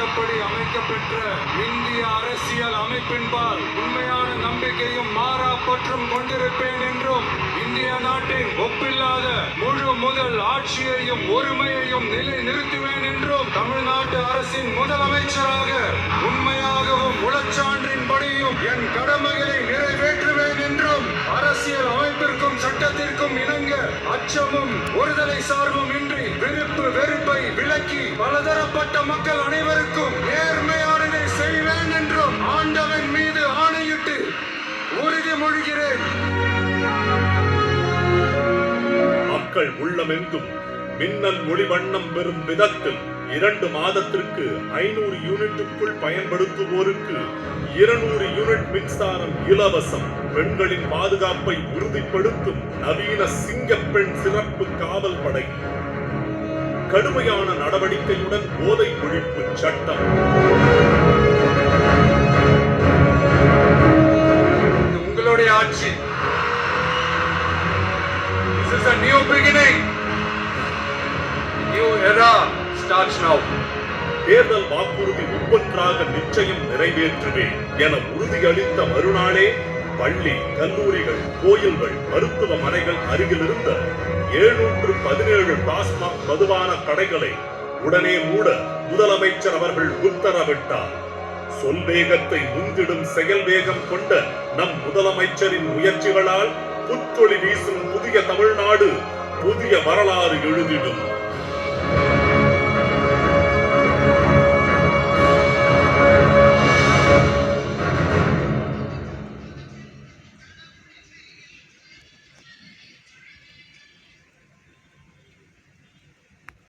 சட்டப்படி அமைக்கப்பெற்ற இந்திய அரசியல் அமைப்பின்பால் உண்மையான நம்பிக்கையும் மாறா பற்றும் கொண்டிருப்பேன் என்றும் இந்திய நாட்டின் ஒப்பில்லாத முழு முதல் ஆட்சியையும் ஒருமையையும் நிலை நிறுத்துவேன் என்றும் தமிழ்நாட்டு அரசின் முதலமைச்சராக உண்மையாகவும் உளச்சான்றின்படியும் என் கடமைகளை நிறைவேற்றுவேன் என்றும் அரசியல் அமைப்பிற்கும் சட்டத்திற்கும் இணங்க அச்சமும் ஒருதலை சார்பும் இன்றி விருப்பு வெறுப்பை விலக்கி பலதரப்பட்ட மக்கள் அனைவருக்கும் நேர்மையானதை செய்வேன் என்றும் ஆண்டவன் மீது ஆணையிட்டு உறுதிமொழிகிறேன். மக்கள் உள்ளமெங்கும் மின்னல் ஒளி வண்ணம் பெறும் விதத்தில் 2 மாதத்திற்கு 500 யூனிட்டுக்குள் பயன்படுத்துவோருக்கு 200 யூனிட் மின்சாரம் இலவசம். பெண்களின் பாதுகாப்பை உறுதிப்படுத்தும் நவீன சிங்கப்பெண் சிறப்பு காவல் படை. கடுமையான நடவடிக்கையுடன் போதை ஒழிப்பு சட்டம். உங்களுடைய ஆட்சி. This is a new beginning. New era starts now. தேர்தல் வாக்குறுதி ஒவ்வொன்றாக நிச்சயம் நிறைவேற்றுவேன் என உறுதியளித்த மறுநாளே பள்ளி, கல்லூரிகள், கோயில்கள், மருத்துவமனைகள் அருகில் இருந்த 717 டாஸ்மாக் மதுபான கடைகளை உடனே மூட முதலமைச்சர் அவர்கள் உத்தரவிட்டார். சொல் வேகத்தை முந்திடும் செயல் வேகம் கொண்ட நம் முதலமைச்சரின் முயற்சிகளால் புத்தொளி வீசும் புதிய தமிழ்நாடு புதிய வரலாறு எழுதிடும்.